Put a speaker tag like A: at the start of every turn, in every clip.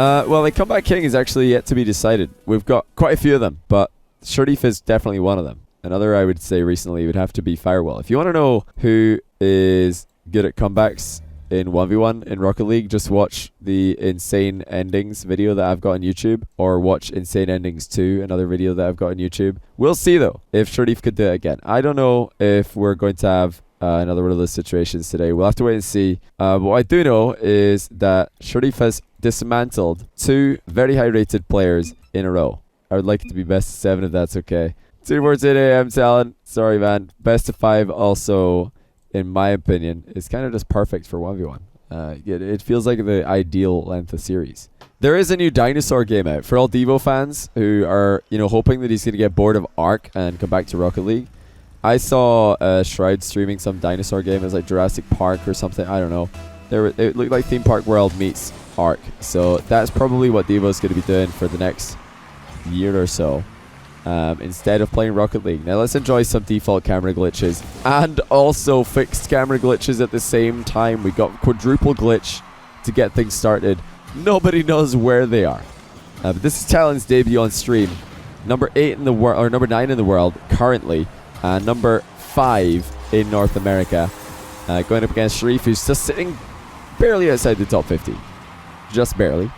A: Well, the comeback king is actually yet to be decided. We've got quite a few of them, but Sharrieff is definitely one of them. Another I would say recently would have to be Firewall. If you want to know who is good at comebacks in 1v1 in Rocket League, just watch the Insane Endings video that I've got on YouTube, or watch Insane Endings 2, another video that I've got on YouTube. We'll see though if Sharrieff could do it again. I don't know if we're going to have another one of those situations today. We'll have to wait and see. What I do know is that Sharrieff has dismantled 2 very high rated players in a row. I would like it to be best of 7 if that's okay. 2 more 10 AM Talon. Sorry man. Best of 5 also, in my opinion, is kind of just perfect for 1v1. It feels like the ideal length of series. There is a new dinosaur game out for all Devo fans who are, hoping that he's going to get bored of Ark and come back to Rocket League. I saw Shroud streaming some dinosaur game. It was like Jurassic Park or something. I don't know. It looked like Theme Park World meets Ark. So that's probably what Devo's going to be doing for the next year or so. Instead of playing Rocket League. Now let's enjoy some default camera glitches and also fixed camera glitches at the same time. We got quadruple glitch to get things started. Nobody knows where they are. But this is Talon's debut on stream. Number 8 in the world, or number 9 in the world currently, and number 5 in North America. Going up against Sharrieff, who's just sitting barely outside the top 50. Just barely.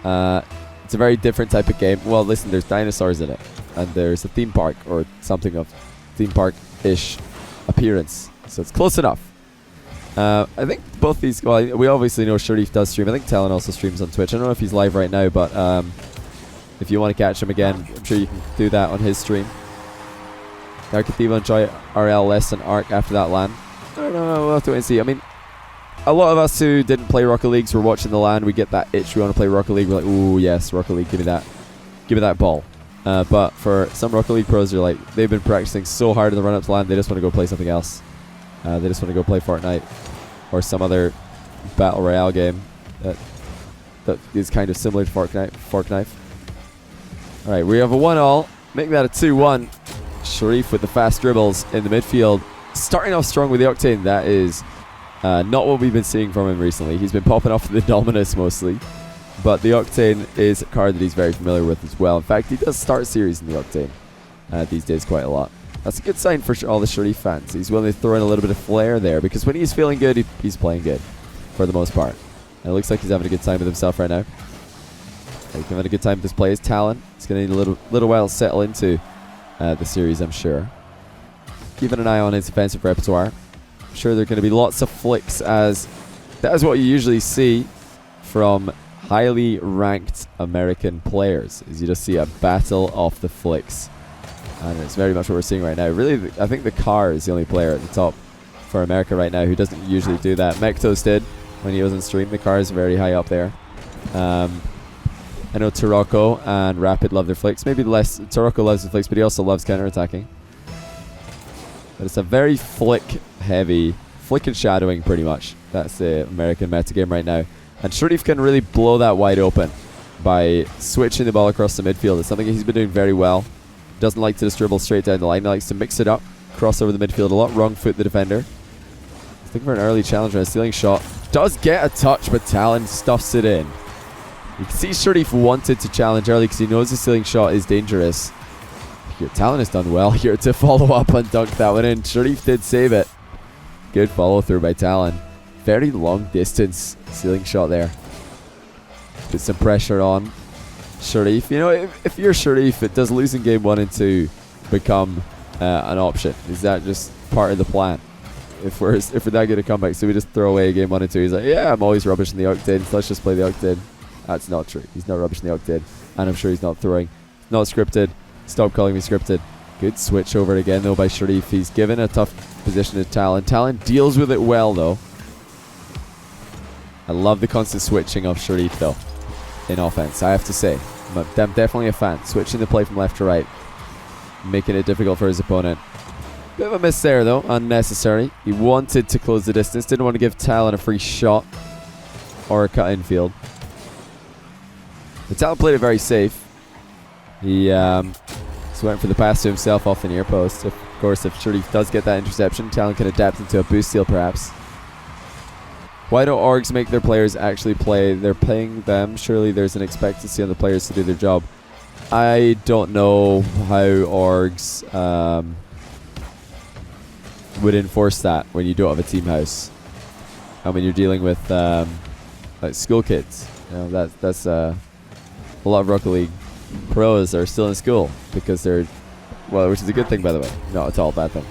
A: It's a very different type of game. Well, listen, there's dinosaurs in it. And there's a theme park or something of theme park-ish appearance. So it's close enough. I think both these... Well, we obviously know Sharrieff does stream. I think Talon also streams on Twitch. I don't know if he's live right now, but if you want to catch him again, I'm sure you can do that on his stream. Devo enjoy RL less than Ark after that LAN. I don't know. We'll have to wait and see. I mean, a lot of us who didn't play Rocket Leagues were watching the LAN. We get that itch. We want to play Rocket League. We're like, ooh, yes, Rocket League. Give me that. Give me that ball. But for some Rocket League pros, they're like, they've been practicing so hard in the run-up to LAN, they just want to go play something else. They just want to go play Fortnite or some other Battle Royale game that is kind of similar to Fortnite. Alright, we have a 1-all. Make that a 2-1. Sharrieff with the fast dribbles in the midfield. Starting off strong with the Octane. That is not what we've been seeing from him recently. He's been popping off the Dominus mostly. But the Octane is a card that he's very familiar with as well. In fact, he does start series in the Octane these days quite a lot. That's a good sign for all the Sharrieff fans. He's willing to throw in a little bit of flair there, because when he's feeling good, he's playing good for the most part. And it looks like he's having a good time with himself right now. He's having a good time with this play. His Talon. He's going to need a little while to settle into the series, I'm sure. Keeping an eye on his defensive repertoire. I'm sure there are going to be lots of flicks, as that is what you usually see from highly ranked American players, is you just see a battle off the flicks. And it's very much what we're seeing right now. Really, I think the Car is the only player at the top for America right now who doesn't usually do that. Mektos did when he was on stream. The Car is very high up there. I know Taroko and Rapid love their flicks. Maybe less. Taroko loves the flicks, but he also loves counter-attacking. But it's a very flick-heavy, flick and shadowing pretty much. That's the American metagame right now. And Sharrieff can really blow that wide open by switching the ball across the midfield. It's something he's been doing very well. Doesn't like to just dribble straight down the line. He likes to mix it up, cross over the midfield a lot, wrong foot the defender. He's looking for an early challenge on a stealing shot. Does get a touch, but Talon stuffs it in. You can see Sharrieff wanted to challenge early because he knows the stealing shot is dangerous. Here, Talon has done well here to follow up and dunk that one in. Sharrieff did save it. Good follow through by Talon. Very long distance stealing shot there. Put some pressure on Sharrieff. You know, if you're Sharrieff, does losing game 1 and 2 become an option? Is that just part of the plan? If we're that good at comebacks, so we just throw away game 1 and 2? He's like, yeah, I'm always rubbish in the Octane, so let's just play the Octane. That's not true. He's not rubbish in the Octane, and I'm sure he's not throwing. Not scripted. Stop calling me scripted. Good switch over again though by Sharrieff. He's given a tough position to Talon. Talon deals with it well though. I love the constant switching of Sharrieff though in offense, I have to say. I'm definitely a fan. Switching the play from left to right, making it difficult for his opponent. Bit of a miss there though, unnecessary. He wanted to close the distance, didn't want to give Talon a free shot or a cut infield. But Talon played it very safe. He just went for the pass to himself off the near post. Of course, if Sharrieff does get that interception, Talon can adapt into a boost steal perhaps. Why don't orgs make their players actually play? They're paying them. Surely there's an expectancy on the players to do their job. I don't know how orgs would enforce that when you don't have a team house. And when you're dealing with like school kids. You know, that's a lot of Rocket League pros are still in school because they're, well, which is a good thing, by the way. Not at all a bad thing.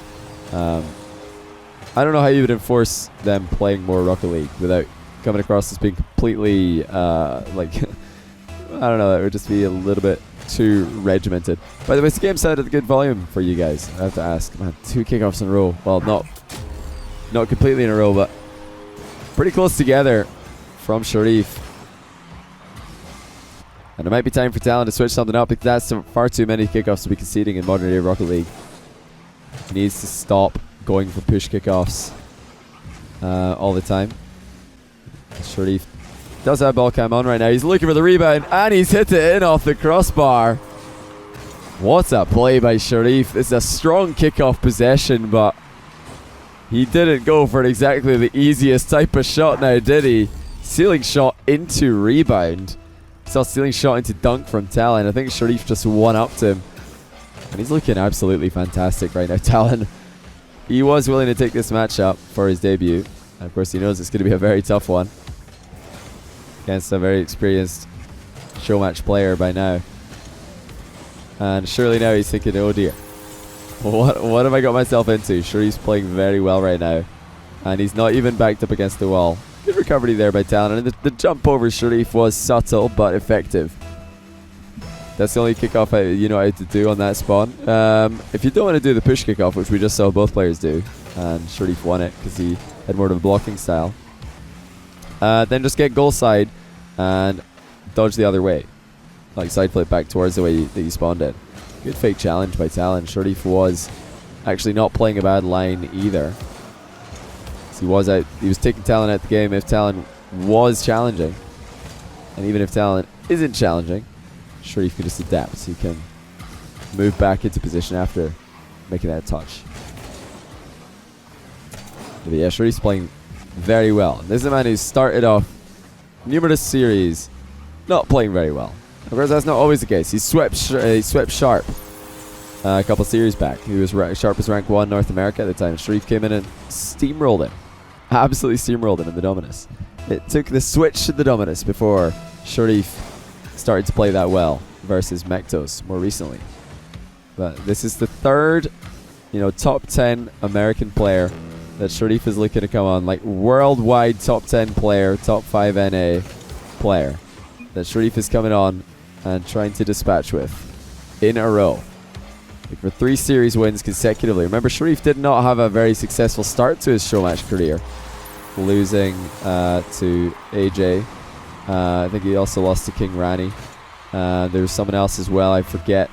A: I don't know how you would enforce them playing more Rocket League without coming across as being completely, like, I don't know, it would just be a little bit too regimented. By the way, this game sounded at a good volume for you guys. I have to ask. Man, 2 kickoffs in a row. Well, not completely in a row, but pretty close together from Sharrieff. And it might be time for Talon to switch something up, because that's far too many kickoffs to be conceding in modern day Rocket League. He needs to stop going for push kickoffs all the time. Sharrieff does have ball cam on right now. He's looking for the rebound, and he's hit it in off the crossbar. What a play by Sharrieff. It's a strong kickoff possession, but he didn't go for exactly the easiest type of shot now, did he? Ceiling shot into rebound. Saw ceiling shot into dunk from Talon. I think Sharrieff just one-upped him. And he's looking absolutely fantastic right now. Talon, he was willing to take this matchup for his debut. And of course, he knows it's going to be a very tough one against a very experienced Showmatch player by now. And surely now he's thinking, oh dear, what have I got myself into? Sharrieff's playing very well right now. And he's not even backed up against the wall. Good recovery there by Talon. And the jump over Sharrieff was subtle but effective. That's the only kickoff you know how to do on that spawn. If you don't want to do the push kickoff, which we just saw both players do, and Sharrieff won it because he had more of a blocking style, then just get goal side and dodge the other way. Like side flip back towards the way that you spawned in. Good fake challenge by Talon. Sharrieff was actually not playing a bad line either. So he was taking Talon out the game if Talon was challenging. And even if Talon isn't challenging, Sharrieff can just adapt. So he can move back into position after making that touch. But yeah, Sharrieff's playing very well. This is a man who started off numerous series not playing very well. Of course, that's not always the case. He swept Sharp a couple series back. Sharp was ranked 1 North America at the time. Sharrieff came in and steamrolled him. Absolutely steamrolled him in the Dominus. It took the switch to the Dominus before Sharrieff started to play that well versus Mektos more recently. But this is the third, top 10 American player that Sharrieff is looking to come on, like worldwide top 10 player, top 5 NA player that Sharrieff is coming on and trying to dispatch with in a row. Like for 3 series wins consecutively. Remember, Sharrieff did not have a very successful start to his Showmatch career, losing to AJ. I think he also lost to King Rani. There was someone else as well, I forget.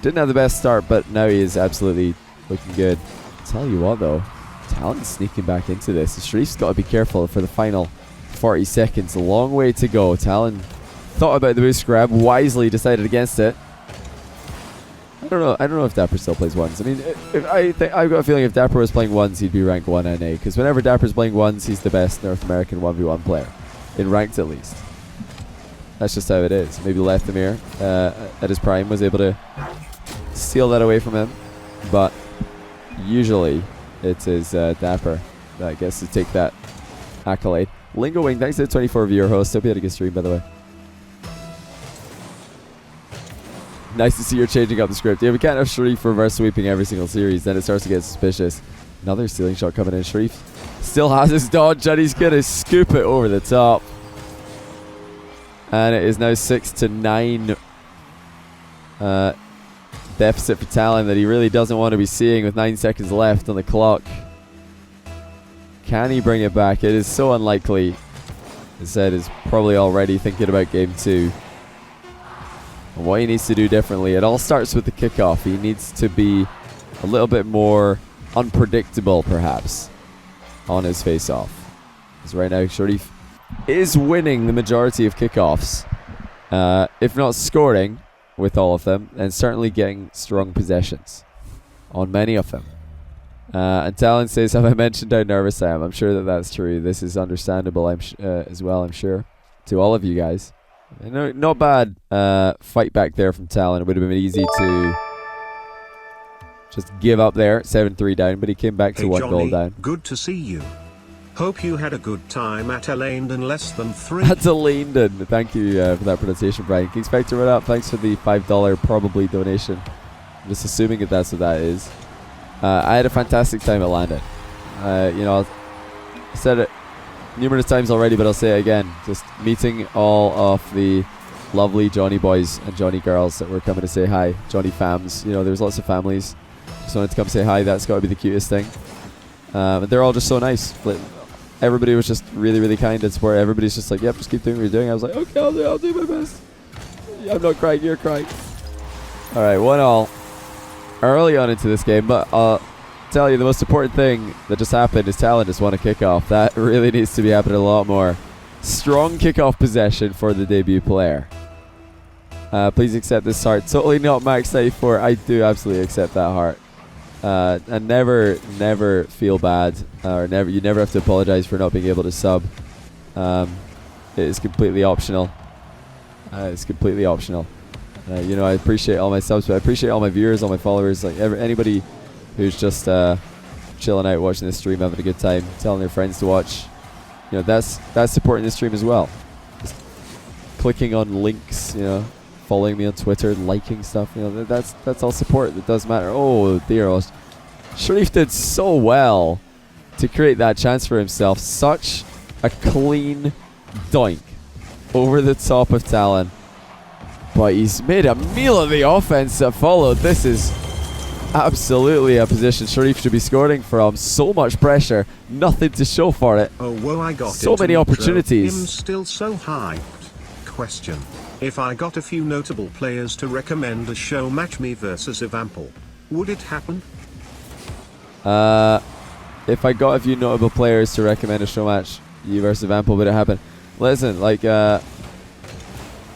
A: Didn't have the best start, but now he is absolutely looking good. Tell you what though, Talon's sneaking back into this. Sharrieff's got to be careful for the final 40 seconds. A long way to go. Talon thought about the boost grab, wisely decided against it. I don't know if Dapper still plays ones. I mean, I've got a feeling if Dapper was playing ones, he'd be ranked 1 NA. Because whenever Dapper's playing ones, he's the best North American 1v1 player. In ranked at least. That's just how it is. Maybe Lethamir at his prime was able to steal that away from him. But usually it is Dapper that gets to take that accolade. Lingo Wing, thanks to the 24 viewer host. Hope you had a good stream, by the way. Nice to see you're changing up the script. Yeah, we can't have Sharrieff reverse sweeping every single series. Then it starts to get suspicious. Another stealing shot coming in. Sharrieff still has his dodge, and he's going to scoop it over the top. And it is now 6-9 deficit for Talon that he really doesn't want to be seeing with 9 seconds left on the clock. Can he bring it back? It is so unlikely. As said, is probably already thinking about game 2. And what he needs to do differently. It all starts with the kickoff. He needs to be a little bit more unpredictable, perhaps, on his face-off. Because right now, Sharrieff is winning the majority of kickoffs. If not scoring with all of them, and certainly getting strong possessions on many of them. And Talon says, have I mentioned how nervous I am? I'm sure that that's true. This is understandable as well, I'm sure, to all of you guys. Not bad fight back there from Talon. It would have been easy to just give up there, 7-3 down, but he came back to 1 goal down.
B: Good to see you. Hope you had a good time at Talon less than 3.
A: At Talon. Thank you for that pronunciation, Brian. King Spectre, what up? Thanks for the $5 probably donation. I'm just assuming that that's what that is. I had a fantastic time at London. I said it numerous times already, but I'll say it again. Just meeting all of the lovely Johnny boys and Johnny girls that were coming to say hi. Johnny fams. There's lots of families. Just wanted to come say hi. That's got to be the cutest thing. And they're all just so nice. Everybody was just really, really kind and support. Everybody's just like, yep, just keep doing what you're doing. I was like, okay, I'll do my best. I'm not crying, you're crying. Alright, 1-1 early on into this game, but I'll tell you the most important thing that just happened is Talon just won a kickoff. That really needs to be happening a lot more. Strong kickoff possession for the debut player. Please accept this heart. Totally not max 94. I do absolutely accept that heart. And never feel bad, or you never have to apologize for not being able to sub. It is completely optional. It's completely optional. I appreciate all my subs, but I appreciate all my viewers, all my followers, like anybody who's just chilling out, watching this stream, having a good time, telling their friends to watch. That's supporting this stream as well. Just clicking on links, following me on Twitter, liking stuff, that's all support. That does matter. Oh dear, Sharrieff did so well to create that chance for himself. Such a clean doink over the top of Talon, but he's made a meal of the offense that followed. This is absolutely a position Sharrieff should be scoring from. So much pressure, nothing to show for it.
B: Oh well, I got
A: so many opportunities.
B: I'm still so hyped. Question: if I got a few notable players to recommend a Showmatch me versus Evampel, would it happen?
A: If I got a few notable players to recommend a Showmatch you versus Evampel, would it happen? Listen, I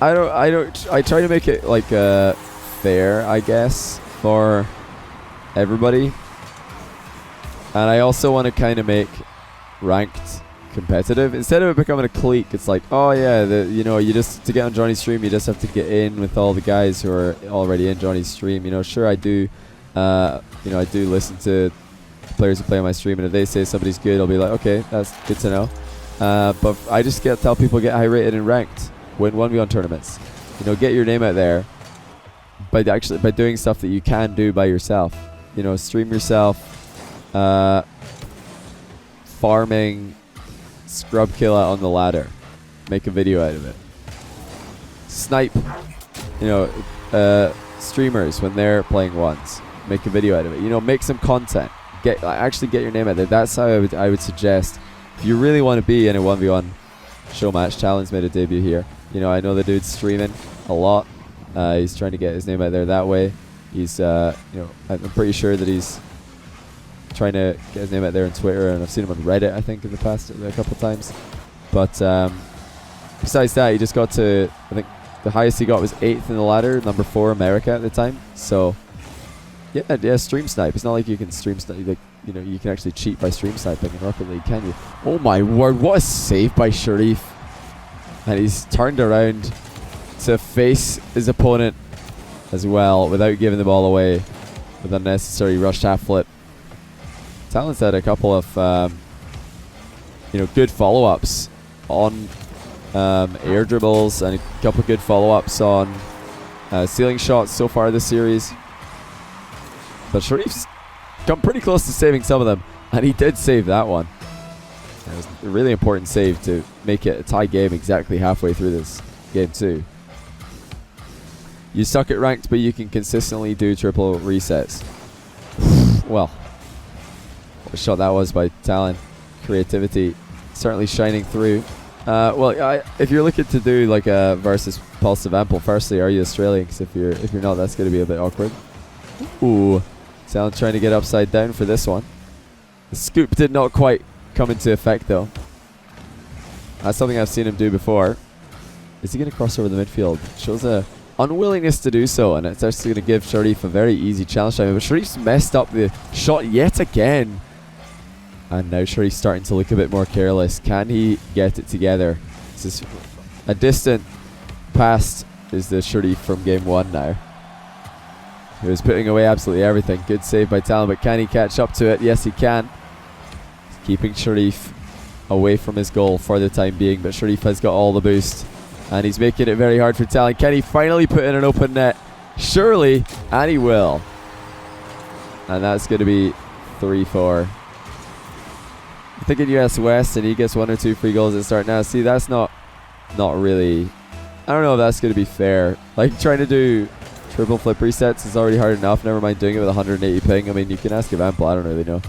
A: try to make it fair, I guess, for everybody, and I also want to kind of make ranked competitive instead of it becoming a clique. It's like, oh yeah, you just to get on Johnny's stream, you just have to get in with all the guys who are already in Johnny's stream. Sure, I do I do listen to players who play on my stream, and if they say somebody's good, I'll be like, okay, that's good to know. But I just tell people, get high rated and ranked, win 1v1 tournaments, get your name out there by doing stuff that you can do by yourself. Stream yourself, farming, scrub kill out on the ladder, make a video out of it, snipe streamers when they're playing ones, make a video out of it, make some content, actually get your name out there. That's how I would suggest, if you really want to be in a 1v1 show match. Talon's made a debut here. I know the dude's streaming a lot. He's trying to get his name out there that way. He's I'm pretty sure that he's trying to get his name out there on Twitter, and I've seen him on Reddit, I think, in the past a couple of times. But besides that, he just got to, I think the highest he got was 8th in the ladder, number 4 America at the time. So yeah, stream snipe. It's not like you can stream snipe, you can actually cheat by stream sniping in Rocket League, can you? Oh my word, what a save by Sharrieff. And he's turned around to face his opponent as well without giving the ball away with unnecessary rushed half flip. Talon's had a couple of good follow-ups on air dribbles, and a couple of good follow-ups on ceiling shots so far this series. But Sharrieff's come pretty close to saving some of them, and he did save that one. It was a really important save to make it a tie game exactly halfway through this game too. You suck at ranked, but you can consistently do triple resets. Well, what a shot that was by Talon. Creativity certainly shining through. If you're looking to do like a versus Pulse of Ample, firstly, are you Australian? Because if you're not, that's going to be a bit awkward. Ooh, Talon trying to get upside down for this one. The scoop did not quite come into effect though. That's something I've seen him do before. Is he going to cross over the midfield? Shows a unwillingness to do so, and it's actually going to give Sharrieff a very easy challenge time. But Sharrieff's messed up the shot yet again. And now Sharrieff's starting to look a bit more careless. Can he get it together? This is a distant past is the Sharrieff from game 1 now. He was putting away absolutely everything. Good save by Talon, but can he catch up to it? Yes, he can. He's keeping Sharrieff away from his goal for the time being, but Sharrieff has got all the boost. And he's making it very hard for Talon. Can he finally put in an open net? Surely, and he will. And that's going to be 3-4. I'm thinking US West, and he gets 1 or 2 free goals at the start. Now, see, that's not really... I don't know if that's going to be fair. Like, trying to do triple flip resets is already hard enough. Never mind doing it with 180 ping. I mean, you can ask Evampel. I don't really know.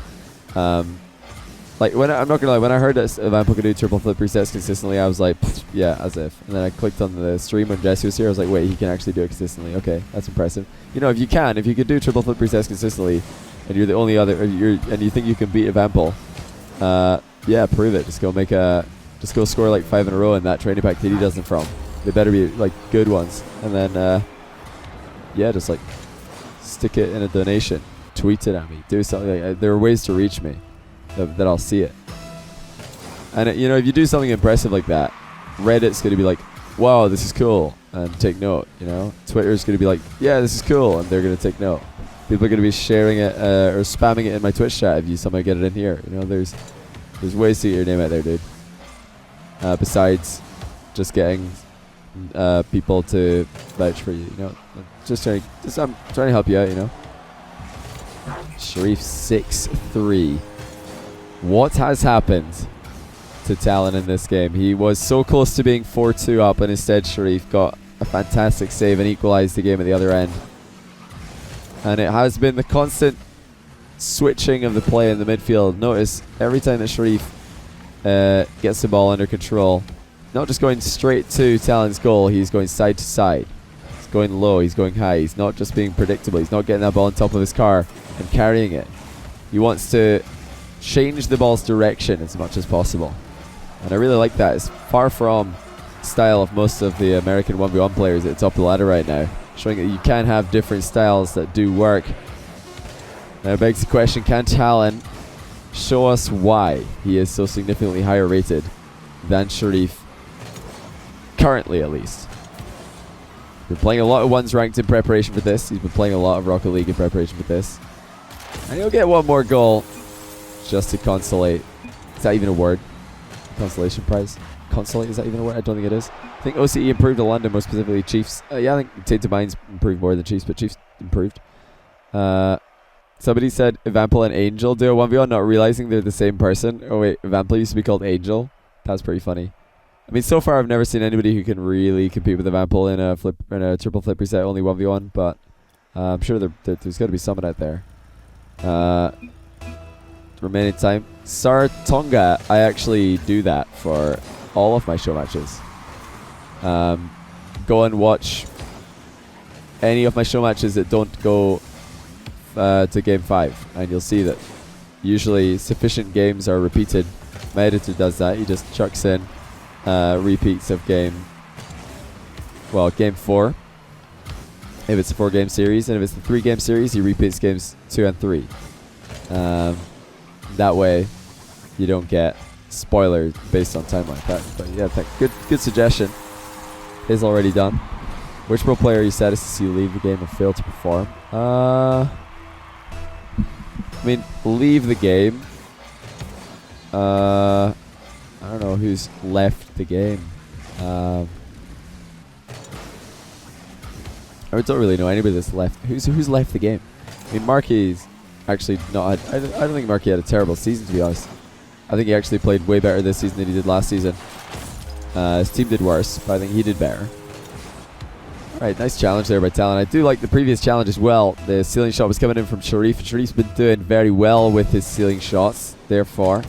A: Like, I'm not gonna lie, when I heard that Evampel could do triple flip resets consistently, I was like, yeah, as if. And then I clicked on the stream when Jesse was here. I was like, wait, he can actually do it consistently. Okay, that's impressive. You know, if you could do triple flip resets consistently, and you're the only other, and you think you can beat Evampel, yeah, prove it. Just go score like 5 in a row in that training pack that he doesn't from. They better be like good ones. And then, yeah, just like stick it in a donation, tweet it at me, do something. Like, there are ways to reach me that I'll see it. And you know, if you do something impressive like that, Reddit's going to be like, wow, this is cool, and take note. You know, Twitter's going to be like, yeah, this is cool, and they're going to take note. People are going to be sharing it or spamming it in my Twitch chat if you somehow get it in here. You know, there's ways to get your name out there, dude. Besides just getting people to vouch for you. You know, I'm trying to help you out. You know. Sharrieff 6-3. What has happened to Talon in this game? He was so close to being 4-2 up, and instead Sharrieff got a fantastic save and equalized the game at the other end. And it has been the constant switching of the play in the midfield. Notice every time that Sharrieff gets the ball under control, not just going straight to Talon's goal, he's going side to side. He's going low, he's going high. He's not just being predictable. He's not getting that ball on top of his car and carrying it. He wants to change the ball's direction as much as possible. And I really like that. It's far from style of most of the American 1v1 players at the top of the ladder right now, showing that you can have different styles that do work. Now it begs the question, can Talon show us why he is so significantly higher rated than Sharrieff, currently at least? Been playing a lot of ones ranked in preparation for this. He's been playing a lot of Rocket League in preparation for this. And he'll get one more goal just to consolate. Is that even a word? Consolation prize? Consolate, is that even a word? I don't think it is. I think OCE improved in London, more specifically Chiefs. Yeah, I think Tainted Minds improved more than Chiefs, but Chiefs improved. Somebody said Evampel and Angel do a 1v1, not realizing they're the same person. Oh wait, Evampel used to be called Angel. That's pretty funny. I mean, so far I've never seen anybody who can really compete with Evampel in a triple flip reset, only 1v1, but I'm sure there's got to be someone out there. Remaining time. Sartonga, I actually do that for all of my show matches. Go and watch any of my show matches that don't go to game 5, and you'll see that usually sufficient games are repeated. My editor does that. He just chucks in repeats of game 4 if it's a 4-game series, and if it's a 3-game series, he repeats games 2 and 3. That way you don't get spoilers based on time like that. But yeah, good suggestion. Is already done. Which pro player are you saddest to see leave the game and fail to perform? I mean, leave the game. I don't know who's left the game. I don't really know anybody that's left. Who's left the game? I mean, Marky's actually not. I don't think Marky had a terrible season, to be honest. I think he actually played way better this season than he did last season. His team did worse, but I think he did better. Alright, nice challenge there by Talon. I do like the previous challenge as well. The ceiling shot was coming in from Sharrieff, and Sharrieff's been doing very well with his ceiling shots. Therefore,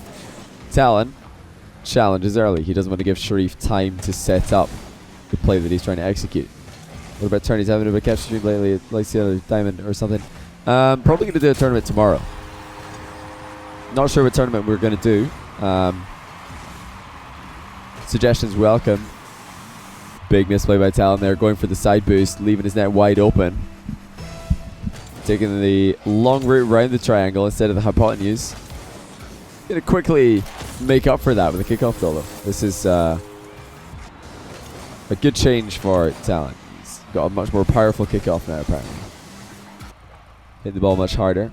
A: Talon challenges early. He doesn't want to give Sharrieff time to set up the play that he's trying to execute. What about tourneys? Having a bit of a catch stream lately, like the other diamond or something. Probably going to do a tournament tomorrow. Not sure what tournament we're going to do. Suggestions welcome. Big misplay by Talon there, going for the side boost, leaving his net wide open. Taking the long route around the triangle instead of the hypotenuse. Gonna quickly make up for that with a kickoff goal though. This is a good change for Talon. He's got a much more powerful kickoff now apparently. Hit the ball much harder.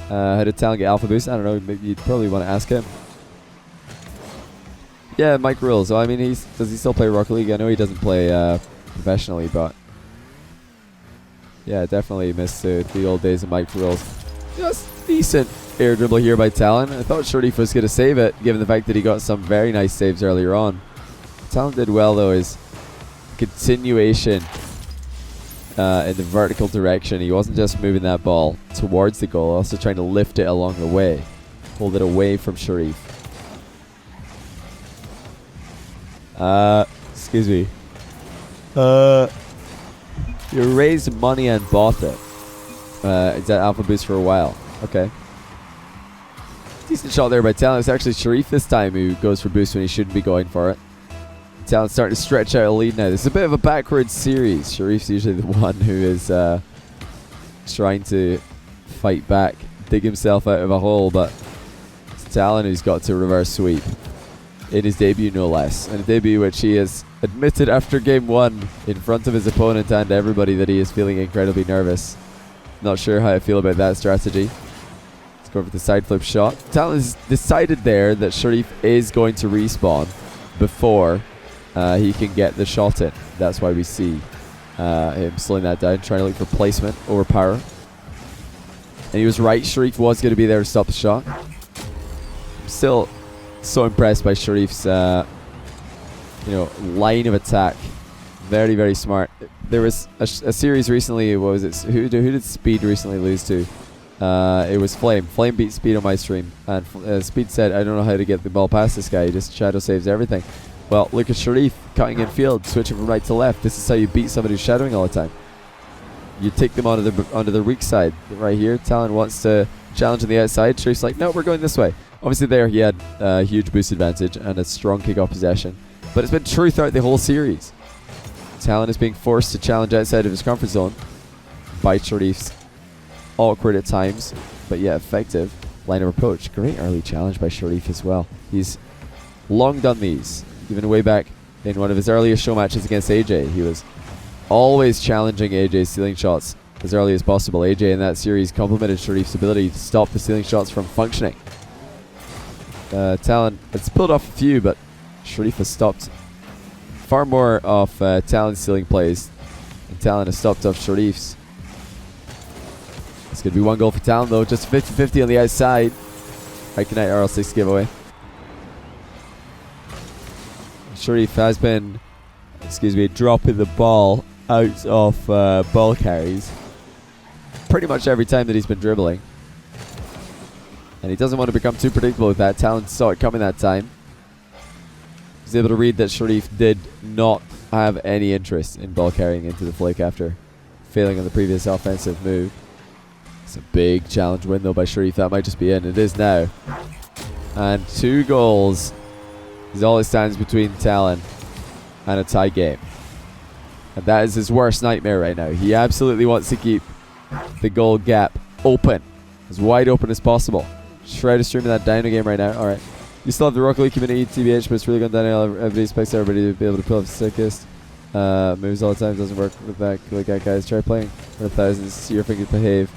A: How did Talon get alpha boost? I don't know, maybe you'd probably want to ask him. Yeah, Mike rules. So I mean, does he still play Rocket League? I know he doesn't play professionally, but yeah, definitely missed the old days of Mike rules. Just decent air dribble here by Talon. I thought Sharrieff was going to save it, given the fact that he got some very nice saves earlier on. Talon did well though. His continuation in the vertical direction. He wasn't just moving that ball towards the goal, also trying to lift it along the way, hold it away from Sharrieff. Excuse me. You raised money and bought it. It's at Alpha Boost for a while. Okay. Decent shot there by Talon. It's actually Sharrieff this time who goes for boost when he shouldn't be going for it. Talon's starting to stretch out a lead now. This is a bit of a backwards series. Sharrieff's usually the one who is trying to fight back, dig himself out of a hole, but it's Talon who's got to reverse sweep. In his debut, no less. And a debut which he has admitted after game 1 in front of his opponent and everybody that he is feeling incredibly nervous. Not sure how I feel about that strategy. Let's go for the side flip shot. Talon has decided there that Sharrieff is going to respawn before he can get the shot in. That's why we see him slowing that down, trying to look for placement over power. And he was right. Sharrieff was going to be there to stop the shot. I'm still so impressed by Sharrieff's line of attack. Very, very smart. There was a series recently. What was it? Who did Speed recently lose to? It was Flame. Flame beat Speed on my stream, and Speed said, "I don't know how to get the ball past this guy. He just shadow saves everything." Well, look at Sharrieff cutting in field, switching from right to left. This is how you beat somebody who's shadowing all the time. You take them onto the weak side. Right here, Talon wants to challenge on the outside. Sharrieff's like, "No, we're going this way." Obviously there he had a huge boost advantage and a strong kick-off possession. But it's been true throughout the whole series. Talon is being forced to challenge outside of his comfort zone by Sharrieff's awkward at times, but yet effective line of approach. Great early challenge by Sharrieff as well. He's long done these. Even way back in one of his earliest show matches against AJ, he was always challenging AJ's ceiling shots as early as possible. AJ in that series complimented Sharrieff's ability to stop the ceiling shots from functioning. Talon has pulled off a few, but Sharrieff has stopped far more of Talon's ceiling plays, and Talon has stopped off Sharrieff's. It's going to be one goal for Talon though, just 50-50 on the outside. Right, good night, RL6 giveaway. Sharrieff has been, dropping the ball out of ball carries pretty much every time that he's been dribbling. And he doesn't want to become too predictable with that. Talon saw it coming that time. He was able to read that Sharrieff did not have any interest in ball carrying into the flick after failing on the previous offensive move. It's a big challenge win though by Sharrieff. That might just be in. It is now. And 2 goals is all that stands between Talon and a tie game. And that is his worst nightmare right now. He absolutely wants to keep the goal gap open, as wide open as possible. Shred is streaming that Dino game right now. Alright. You still have the Rocket League community, TBH, but it's really going downhill. Everybody expects everybody to be able to pull off the sickest moves all the time. Doesn't work with that. Like that, guys. Try playing for thousands. See your fingers behave.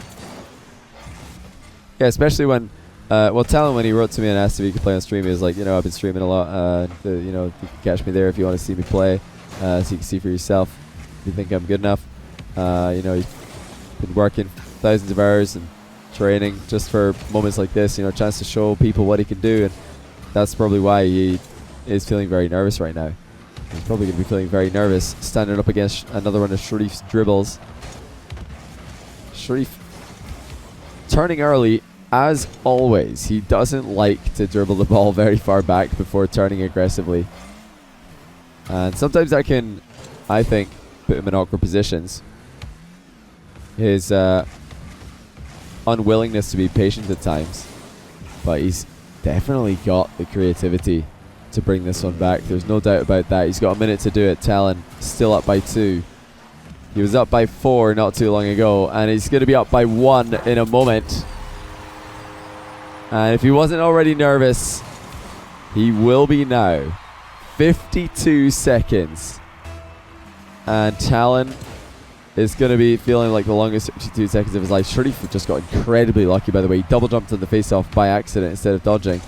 A: Yeah, especially when Talon, when he wrote to me and asked if he could play on stream, he was like, I've been streaming a lot. You can catch me there if you want to see me play, so you can see for yourself if you think I'm good enough. You've been working thousands of hours and training just for moments like this, a chance to show people what he can do, and that's probably why he is feeling very nervous right now. He's probably going to be feeling very nervous standing up against another one of Sharrieff's dribbles. Sharrieff turning early. As always, he doesn't like to dribble the ball very far back before turning aggressively. And sometimes that can, I think, put him in awkward positions. His unwillingness to be patient at times. But he's definitely got the creativity to bring this one back. There's no doubt about that. He's got a minute to do it. Talon still up by 2. He was up by 4 not too long ago, and he's going to be up by 1 in a moment. And if he wasn't already nervous, he will be now. 52 seconds. And Talon is going to be feeling like the longest 52 seconds of his life. Sharrieff just got incredibly lucky, by the way. He double jumped on the face-off by accident instead of dodging.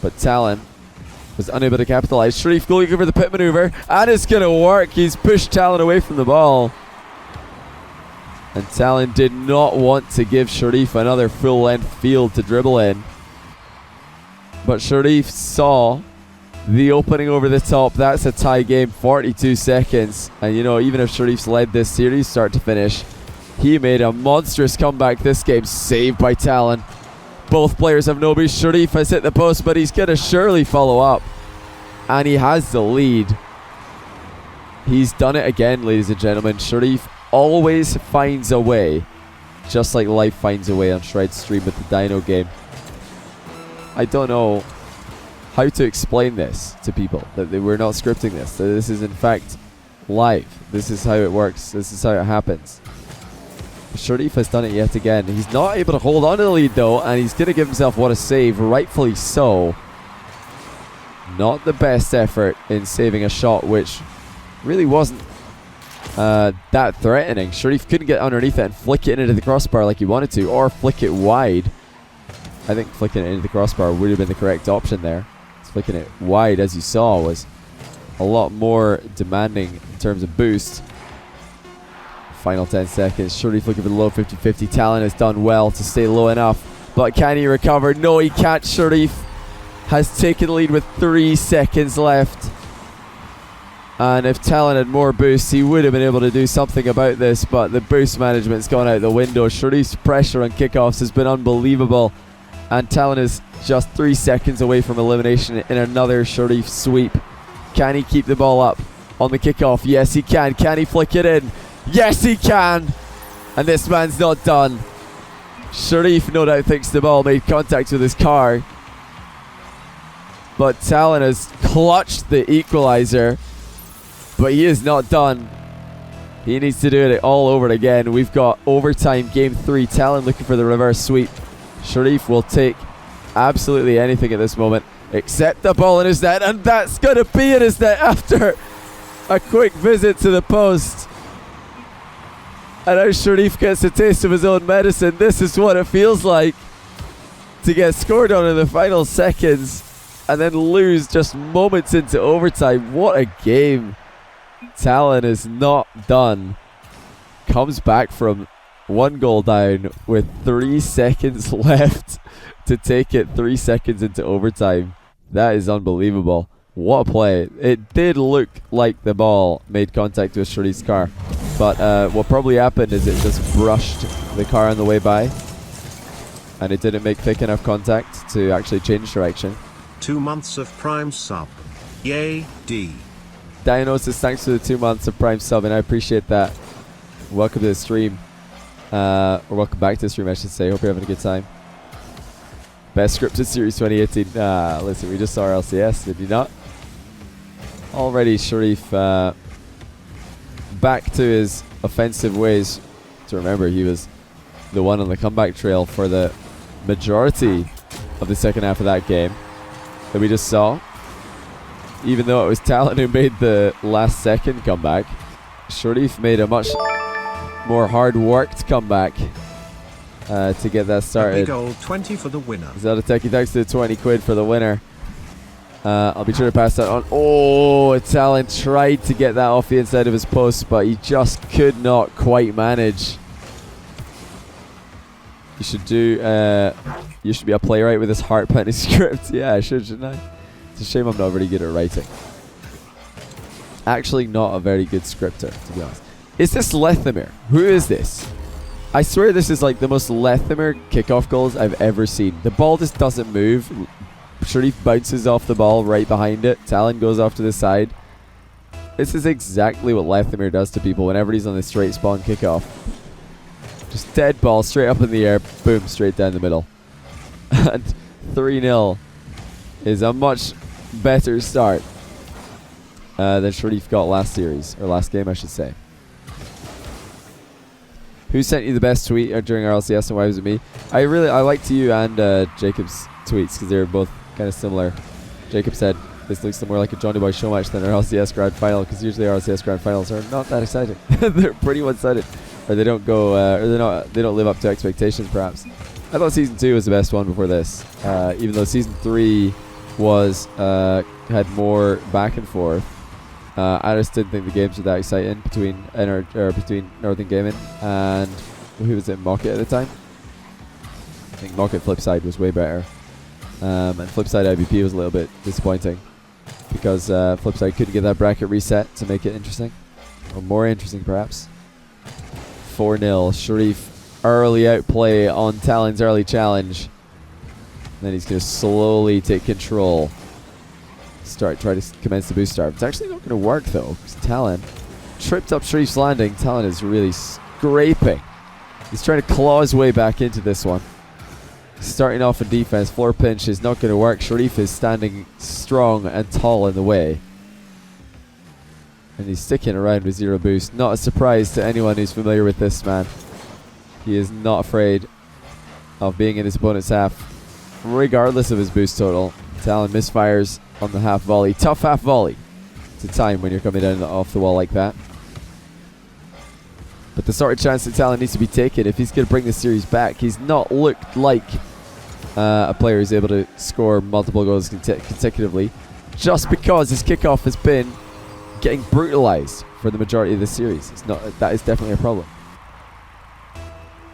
A: But Talon was unable to capitalize. Sharrieff going over the pit maneuver, and it's going to work. He's pushed Talon away from the ball. And Talon did not want to give Sharrieff another full-length field to dribble in. But Sharrieff saw the opening over the top. That's a tie game, 42 seconds. And you know, even if Sharrieff's led this series start to finish, he made a monstrous comeback this game. Saved by Talon. Both players have no boost. Sharrieff has hit the post, but he's going to surely follow up. And he has the lead. He's done it again, ladies and gentlemen. Sharrieff always finds a way. Just like life finds a way on Shred's stream with the Dino game. I don't know how to explain this to people. That we're not scripting this. That this is in fact live. This is how it works. This is how it happens. Sharrieff has done it yet again. He's not able to hold on to the lead though, and he's going to give himself what a save, rightfully so. Not the best effort in saving a shot which really wasn't that threatening. Sharrieff couldn't get underneath it and flick it into the crossbar like he wanted to, or flick it wide. I think flicking it into the crossbar would have been the correct option there. Flicking it wide, as you saw, was a lot more demanding in terms of boost. Final 10 seconds. Sharrieff looking for the low 50-50. Talon has done well to stay low enough. But can he recover? No, he can't. Sharrieff has taken the lead with 3 seconds left. And if Talon had more boost, he would have been able to do something about this. But the boost management's gone out the window. Sharrieff's pressure on kickoffs has been unbelievable. And Talon is just 3 seconds away from elimination in another Sharrieff sweep. Can he keep the ball up on the kickoff? Yes, he can. Can he flick it in? Yes, he can. And this man's not done. Sharrieff no doubt thinks the ball made contact with his car. But Talon has clutched the equalizer. But he is not done. He needs to do it all over again. We've got overtime game 3. Talon looking for the reverse sweep. Sharrieff will take absolutely anything at this moment except the ball in his net, and that's going to be in his net after a quick visit to the post. And as Sharrieff gets a taste of his own medicine, this is what it feels like to get scored on in the final seconds and then lose just moments into overtime. What a game. Talon is not done. Comes back from 1 goal down with 3 seconds left to take it 3 seconds into overtime. That is unbelievable. What a play. It did look like the ball made contact with Sharrieff's car. But what probably happened is it just brushed the car on the way by. And it didn't make thick enough contact to actually change direction.
B: 2 months of Prime sub. Yay, D.
A: Dino says thanks for the 2 months of Prime sub, and I appreciate that. Welcome to the stream. Or welcome back to the stream, I should say. Hope you're having a good time. Best scripted series 2018. Listen, we just saw our LCS, did you not? Already Sharrieff back to his offensive ways. To remember, he was the one on the comeback trail for the majority of the second half of that game that we just saw. Even though it was Talon who made the last second comeback, Sharrieff made a much more hard-worked comeback to get that started.
B: A big old 20 for the winner.
A: Zelda Techie, thanks to the 20 quid for the winner. I'll be sure to pass that on. Oh, Talon tried to get that off the inside of his post, but he just could not quite manage. You should do. You should be a playwright with this heart pounding script. Yeah, I should, shouldn't I? It's a shame I'm not very good at writing. Actually, not a very good scripter, to be honest. Is this Lethamyr? Who is this? I swear this is like the most Lethamyr kickoff goals I've ever seen. The ball just doesn't move. Sharrieff bounces off the ball right behind it. Talon goes off to the side. This is exactly what Lethamyr does to people whenever he's on the straight spawn kickoff. Just dead ball straight up in the air. Boom, straight down the middle. And 3-0 is a much better start than Sharrieff got last series, or last game I should say. Who sent you the best tweet during RLCS and why was it me? I liked you and Jacob's tweets because they were both kind of similar. Jacob said, this looks more like a Johnny Boy show match than an RLCS Grand Final, because usually RLCS Grand Finals are not that exciting. They're pretty one-sided, or they don't go, they don't live up to expectations. Perhaps I thought Season 2 was the best one before this, even though Season 3 was had more back and forth. I just didn't think the games were that exciting between Northern Gaming and who was it, Mocket at the time. I think Mocket Flipside was way better, and Flipside IBP was a little bit disappointing, because Flipside couldn't get that bracket reset to make it interesting, or more interesting perhaps. 4-0, Sharrieff early outplay on Talon's early challenge. And then he's going to slowly take control. Try to commence the boost start. It's actually not going to work though, because Talon tripped up Sharrieff's landing. Talon is really scraping. He's trying to claw his way back into this one. Starting off in defense, floor pinch is not going to work. Sharrieff is standing strong and tall in the way. And he's sticking around with 0 boost. Not a surprise to anyone who's familiar with this man. He is not afraid of being in his opponent's half, regardless of his boost total. Talon misfires on the half volley. Tough half volley to time when you're coming down off the wall like that. But the sort of chance that Talon needs to be taken if he's going to bring the series back. He's not looked like a player who's able to score multiple goals consecutively, just because his kickoff has been getting brutalized for the majority of the series. That is definitely a problem.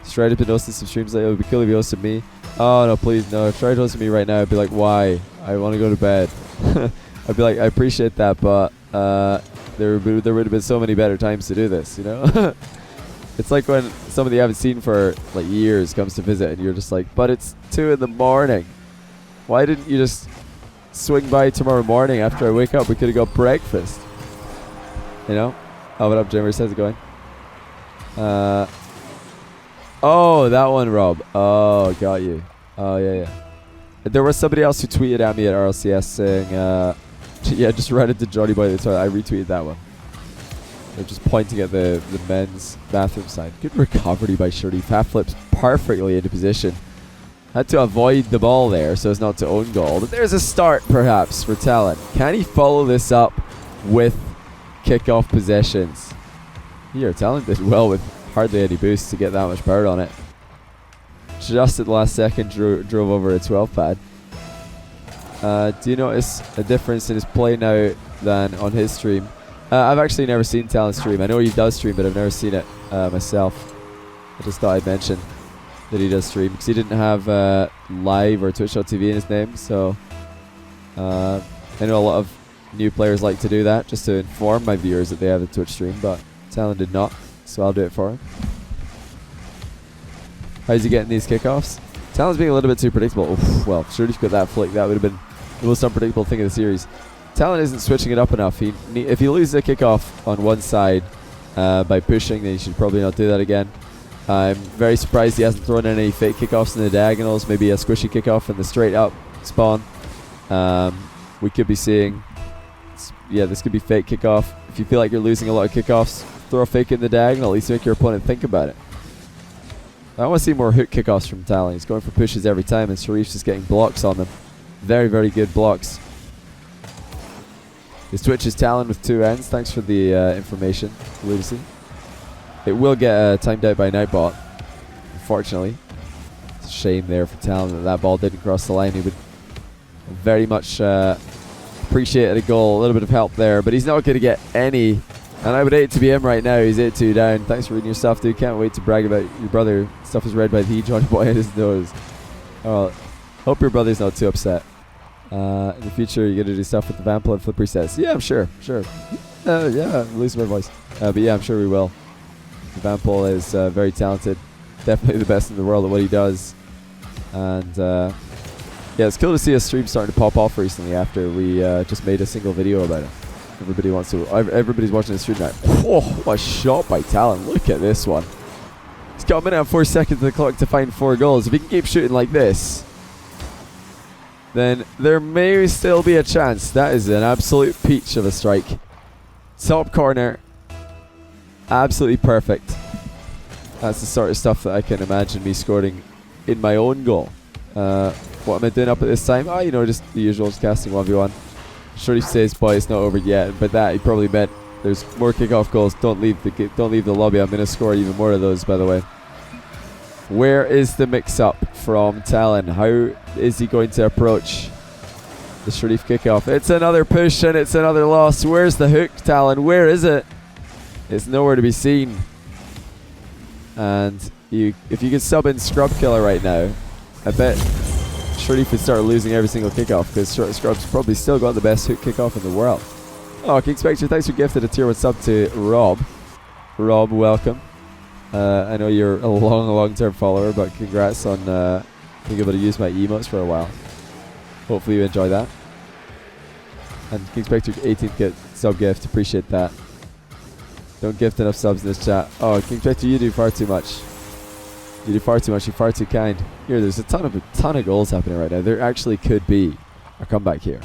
A: Tried to hosting some streams like, it would be cool if you hosted me. Oh no, please no. If you tried hosting me right now, I'd be like, why? I want to go to bed. I'd be like, I appreciate that, but there would have been so many better times to do this, you know? It's like when somebody you haven't seen for like years comes to visit and you're just like, but it's 2 in the morning. Why didn't you just swing by tomorrow morning after I wake up? We could have got breakfast. You know? Oh, what up, Jammers? How's it going? Oh, that one, Rob. Oh, got you. Oh, yeah. There was somebody else who tweeted at me at RLCS saying, yeah, just run into Johnny Boy. I retweeted that one. They're just pointing at the men's bathroom side. Good recovery by Sharrieff. Half flips perfectly into position. Had to avoid the ball there so as not to own goal. But there's a start, perhaps, for Talon. Can he follow this up with kickoff possessions? Here, Talon did well with hardly any boost to get that much power on it. Just at the last second, drove over a 12 pad. Do you notice a difference in his play now than on his stream? I've actually never seen Talon stream. I know he does stream, but I've never seen it myself. I just thought I'd mention that he does stream, because he didn't have live or Twitch.tv in his name. So I know a lot of new players like to do that, just to inform my viewers that they have a Twitch stream, but Talon did not, so I'll do it for him. How's he getting these kickoffs? Talon's being a little bit too predictable. Oof, well, Sharrieff got that flick. That would have been the most unpredictable thing of the series. Talon isn't switching it up enough. If he loses a kickoff on one side by pushing, then he should probably not do that again. I'm very surprised he hasn't thrown in any fake kickoffs in the diagonals. Maybe a squishy kickoff in the straight up spawn. We could be seeing, yeah, this could be fake kickoff. If you feel like you're losing a lot of kickoffs, throw a fake in the diagonal. At least make your opponent think about it. I want to see more hook kickoffs from Talon. He's going for pushes every time, and Sharrieff's just getting blocks on them. Very, very good blocks. His Twitch is Talon with 2 N's. Thanks for the information, Lucy. It will get timed out by Nightbot, unfortunately. It's a shame there for Talon that ball didn't cross the line. He would very much appreciate a goal, a little bit of help there, but he's not going to get any. And I would hate to be him right now. He's 8-2 down. Thanks for reading your stuff, dude. Can't wait to brag about your brother. Stuff is read by the Johnny Boy in his nose. Oh, hope your brother's not too upset. In the future, you're going to do stuff with the Vampel and flip resets. Yeah, I'm sure. Yeah, I'm losing my voice. But yeah, I'm sure we will. The Vampel is very talented. Definitely the best in the world at what he does. And yeah, it's cool to see a stream starting to pop off recently after we just made a single video about it. Everybody's watching the stream now. Oh, what a shot by Talon. Look at this one. He's got a minute and 4 seconds on the clock to find 4 goals. If he can keep shooting like this, then there may still be a chance. That is an absolute peach of a strike. Top corner. Absolutely perfect. That's the sort of stuff that I can imagine me scoring in my own goal. What am I doing up at this time? Oh, you know, just the usual, just casting 1v1. Sharrieff says, boy, it's not over yet. But that he probably meant there's more kickoff goals. Don't leave the lobby. I'm going to score even more of those, by the way. Where is the mix-up from Talon? How is he going to approach the Sharrieff kickoff? It's another push and it's another loss. Where's the hook, Talon? Where is it? It's nowhere to be seen. And if you could sub in Scrub Killer right now, I bet Sharrieff would start losing every single kickoff, because Scrub's probably still got the best hook kickoff in the world. Oh, King Spectre, thanks for gifted a tier 1 sub to Rob. Rob, welcome. I know you're a long-term follower, but congrats on being able to use my emotes for a while. Hopefully you enjoy that. And King Spectre 18th sub gift, appreciate that. Don't gift enough subs in this chat. Oh, King Spectre, you do far too much. You do far too much, you're far too kind. Here, there's a ton of goals happening right now. There actually could be a comeback here.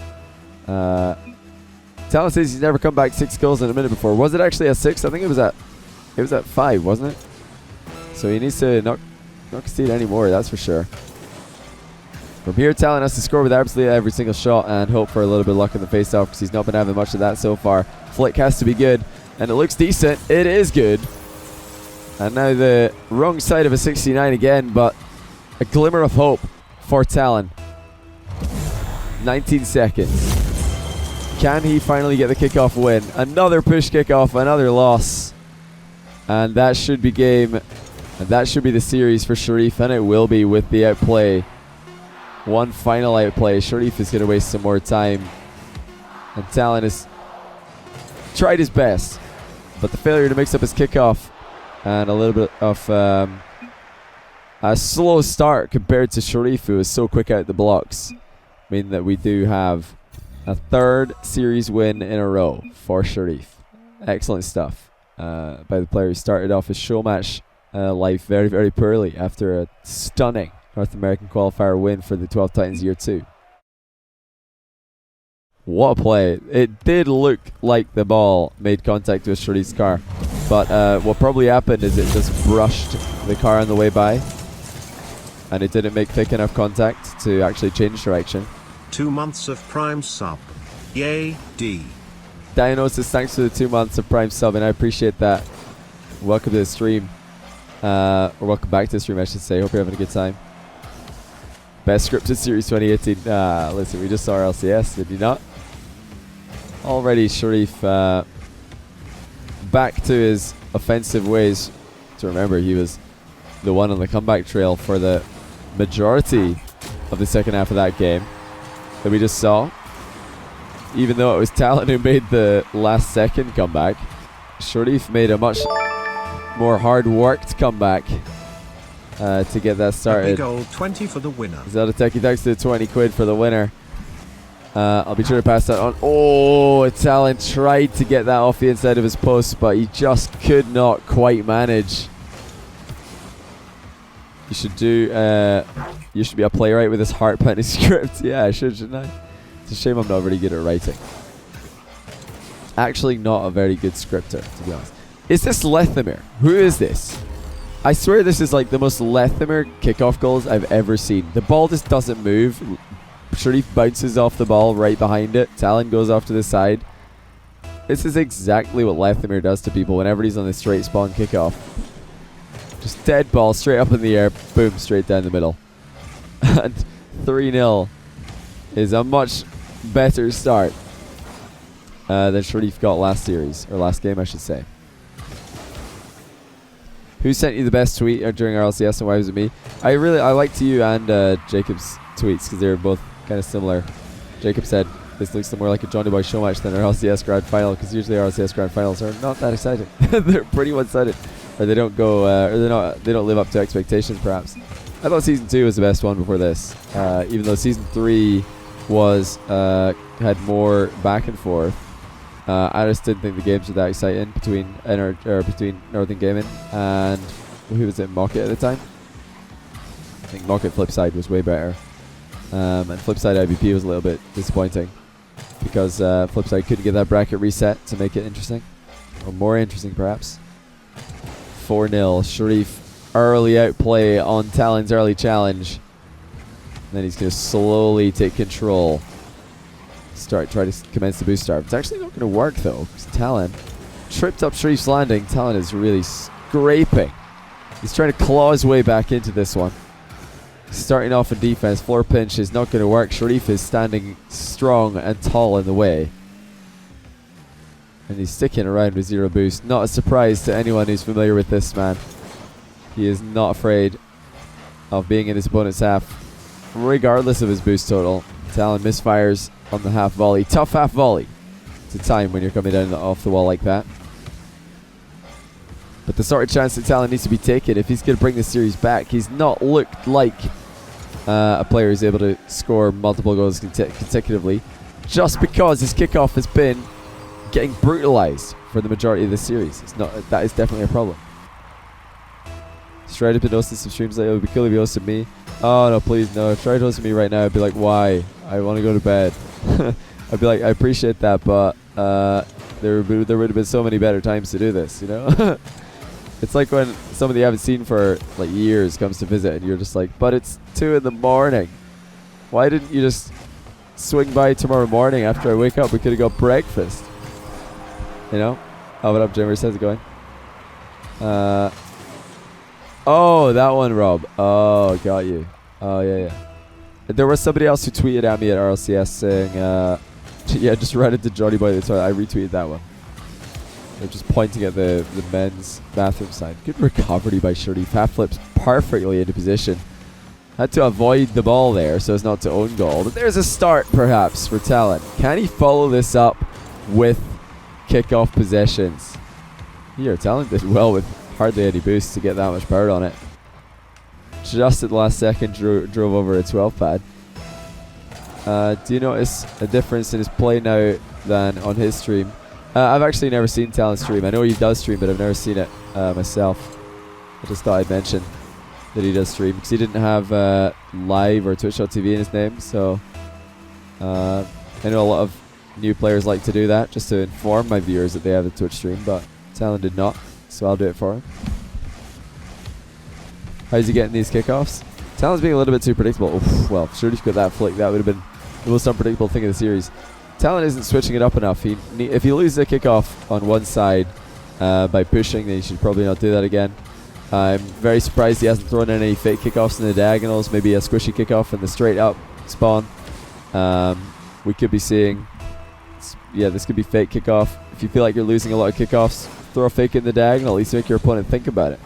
A: Talon says he's never come back 6 goals in a minute before. Was it actually at 6? I think it was at 5, wasn't it? So he needs to not concede any more, that's for sure. From here, Talon has to score with absolutely every single shot and hope for a little bit of luck in the face-off, because he's not been having much of that so far. Flick has to be good, and it looks decent. It is good. And now the wrong side of a 69 again, but a glimmer of hope for Talon. 19 seconds. Can he finally get the kickoff win? Another push kickoff, another loss. And that should be game. And that should be the series for Sharrieff, and it will be with the outplay. One final outplay. Sharrieff is going to waste some more time. And Talon has tried his best. But the failure to mix up his kickoff and a little bit of a slow start compared to Sharrieff, who is so quick out the blocks, mean that we do have a 3rd series win in a row for Sharrieff. Excellent stuff by the player who started off his Showmatch life very, very poorly after a stunning North American qualifier win for the 12 Titans Year 2. What a play. It did look like the ball made contact with Sharrieff's car, but what probably happened is it just brushed the car on the way by, and it didn't make thick enough contact to actually change direction.
B: 2 months of Prime sub. Yay, D.
A: Diagnosis, thanks for the 2 months of Prime sub, and I appreciate that. Welcome to the stream. Or welcome back to the stream, I should say. Hope you're having a good time. Best scripted series 2018. Listen, we just saw our LCS, did you not? Already Sharrieff back to his offensive ways. To remember, he was the one on the comeback trail for the majority of the second half of that game that we just saw. Even though it was Talon who made the last second comeback, Sharrieff made a much more hard-worked comeback to get that started.
B: A big old 20 for the winner.
A: Zelda thanks to the 20 quid for the winner. I'll be sure to pass that on. Oh, Talon tried to get that off the inside of his post, but he just could not quite manage. You should do. You should be a playwright with this heart pounding script. Yeah, I should, shouldn't I? It's a shame I'm not very good at writing. Actually, not a very good scripter, to be honest. Is this Lethamyr? Who is this? I swear this is like the most Lethamyr kickoff goals I've ever seen. The ball just doesn't move. Sharrieff bounces off the ball right behind it. Talon goes off to the side. This is exactly what Lethamyr does to people whenever he's on the straight spawn kickoff. Just dead ball straight up in the air. Boom, straight down the middle. And 3-0 is a much better start than Sharrieff got last series. Or last game, I should say. Who sent you the best tweet during our LCS, and why was it me? I liked you and Jacob's tweets because they were both kind of similar. Jacob said this looks more like a Johnny Boy show match than our LCS Grand Final, because usually our LCS Grand Finals are not that exciting. They're pretty one-sided, or they don't go, or they don't live up to expectations. Perhaps I thought season 2 was the best one before this, even though season 3 was had more back and forth. I just didn't think the games were that exciting between Northern Gaming and who was it, Mocket at the time. I think Mocket Flipside was way better. And Flipside IBP was a little bit disappointing because Flipside couldn't get that bracket reset to make it interesting, or more interesting perhaps. 4-0, Sharrieff early outplay on Talon's early challenge. And then he's going to slowly take control. Try to commence the boost start. It's actually not going to work though, because Talon tripped up Sharrieff's landing. Talon is really scraping. He's trying to claw his way back into this one. Starting off in defense, floor pinch is not going to work. Sharrieff is standing strong and tall in the way. And he's sticking around with 0 boost. Not a surprise to anyone who's familiar with this man. He is not afraid of being in his opponent's half, regardless of his boost total. Talon misfires on the half volley. Tough half volley to time when you're coming down off the wall like that. But the sort of chance that Talon needs to be taken if he's going to bring the series back. He's not looked like a player who's able to score multiple goals consecutively, just because his kickoff has been getting brutalized for the majority of the series. That is definitely a problem. Tried to be hosting some streams like, it would be cool if you hosted me. Oh no, please no. Try to host me right now. I'd be like, why? I want to go to bed. I'd be like, I appreciate that, but there would have been so many better times to do this, you know? It's like when somebody you haven't seen for like years comes to visit and you're just like, but it's 2 in the morning. Why didn't you just swing by tomorrow morning after I wake up? We could have got breakfast. You know? Oh, what up, Jammers? How's it going? Oh, that one, Rob. Oh, got you. Oh, yeah. There was somebody else who tweeted at me at RLCS saying, yeah, just run into Johnny Boy. I retweeted that one. They're just pointing at the men's bathroom sign. Good recovery by Sharrieff. Half flips perfectly into position. Had to avoid the ball there so as not to own goal. But there's a start, perhaps, for Talon. Can he follow this up with kickoff possessions? Here, Talon did well with hardly any boost to get that much power on it. Just at the last second, drove over a 12 pad. Do you notice a difference in his play now than on his stream? I've actually never seen Talon stream. I know he does stream, but I've never seen it myself. I just thought I'd mention that he does stream because he didn't have live or Twitch.tv in his name. So I know a lot of new players like to do that just to inform my viewers that they have a Twitch stream, but Talon did not, so I'll do it for him. How's he getting these kickoffs? Talon's being a little bit too predictable. Oof, well, Sharrieff got that flick. That would have been the most unpredictable thing of the series. Talon isn't switching it up enough. If he loses a kickoff on one side by pushing, then he should probably not do that again. I'm very surprised he hasn't thrown in any fake kickoffs in the diagonals. Maybe a squishy kickoff in the straight up spawn. We could be seeing, yeah, this could be fake kickoff. If you feel like you're losing a lot of kickoffs, throw a fake in the diagonal. At least make your opponent think about it.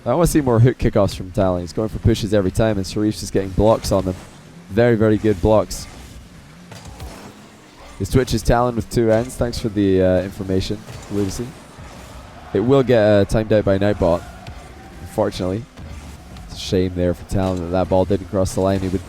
A: I want to see more hook kickoffs from Talon. He's going for pushes every time, and Sharrieff's just getting blocks on them. Very, very good blocks. His Twitch is Talon with 2 N's. Thanks for the information, Lucy. It will get timed out by Nightbot, unfortunately. It's a shame there for Talon that ball didn't cross the line. He would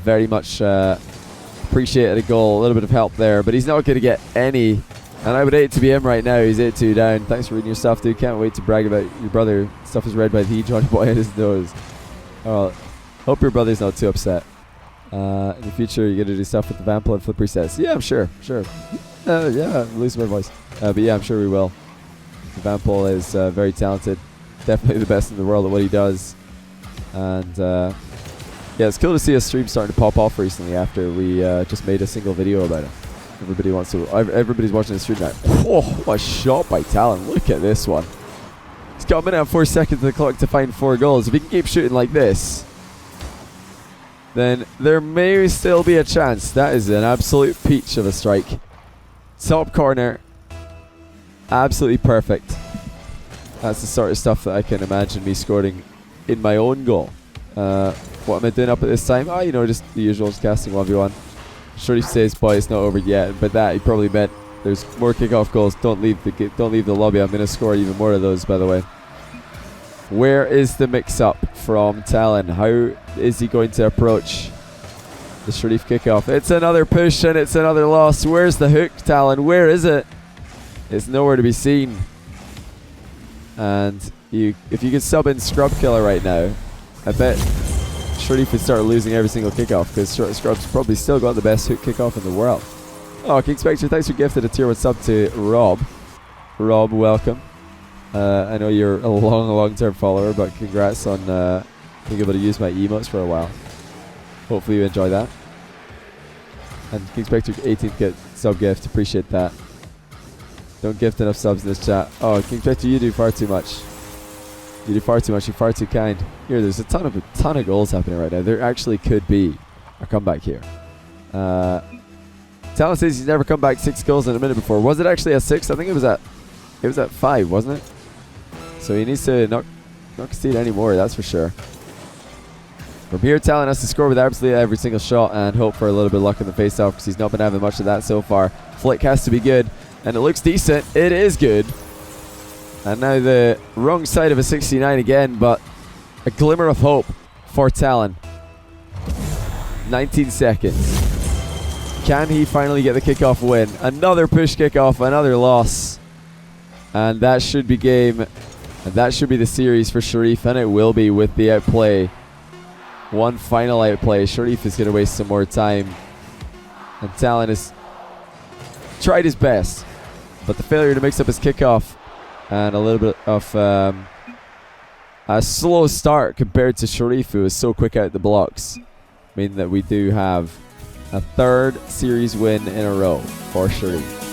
A: very much appreciate a goal, a little bit of help there, but he's not going to get any. And I would hate to be him right now. He's 8-2 down. Thanks for reading your stuff, dude. Can't wait to brag about your brother. Stuff is read by the Johnny Boy on his nose. Hope your brother's not too upset. In the future, you're going to do stuff with the Vample and flip resets. Yeah, I'm sure. Yeah, I'm losing my voice. But yeah, I'm sure we will. The Vample is very talented. Definitely the best in the world at what he does. And yeah, it's cool to see a stream starting to pop off recently after we just made a single video about it. Everybody's watching the stream now. Oh, what a shot by Talon. Look at this one. He's got a minute and 4 seconds on the clock to find 4 goals. If he can keep shooting like this, then there may still be a chance. That is an absolute peach of a strike. Top corner. Absolutely perfect. That's the sort of stuff that I can imagine me scoring in my own goal. What am I doing up at this time? Oh, you know, just the usual, just casting 1v1. Sharrieff says, boy, it's not over yet. But that, he probably meant there's more kickoff goals. Don't leave the lobby. I'm going to score even more of those, by the way. Where is the mix-up from Talon? How is he going to approach the Sharrieff kickoff? It's another push and it's another loss. Where's the hook, Talon? Where is it? It's nowhere to be seen. And if you could sub in Scrub Killer right now, I bet Sharrieff would start losing every single kickoff because Scrub's probably still got the best hook kickoff in the world. Oh, King Spectre, thanks for gifting a tier 1 sub to Rob. Rob, welcome. I know you're a long-term follower, but congrats on being able to use my emotes for a while. Hopefully you enjoy that. And King Spectre 18th sub gift, appreciate that. Don't gift enough subs in this chat. Oh, King Spectre, you do far too much. You do far too much, you're far too kind. Here, there's a ton of goals happening right now. There actually could be a comeback here. Talon says he's never come back 6 goals in a minute before. Was it actually at 6? I think it was at 5, wasn't it? So he needs to not concede any more, that's for sure. From here, Talon has to score with absolutely every single shot and hope for a little bit of luck in the face-off because he's not been having much of that so far. Flick has to be good, and it looks decent. It is good. And now the wrong side of a 69 again, but a glimmer of hope for Talon. 19 seconds. Can he finally get the kickoff win? Another push kickoff, another loss. And that should be game. And that should be the series for Sharrieff, and it will be with the outplay. One final outplay. Sharrieff is going to waste some more time. And Talon has tried his best. But the failure to mix up his kickoff and a little bit of a slow start compared to Sharrieff, who is so quick out the blocks, mean that we do have a 3rd series win in a row for Sharrieff.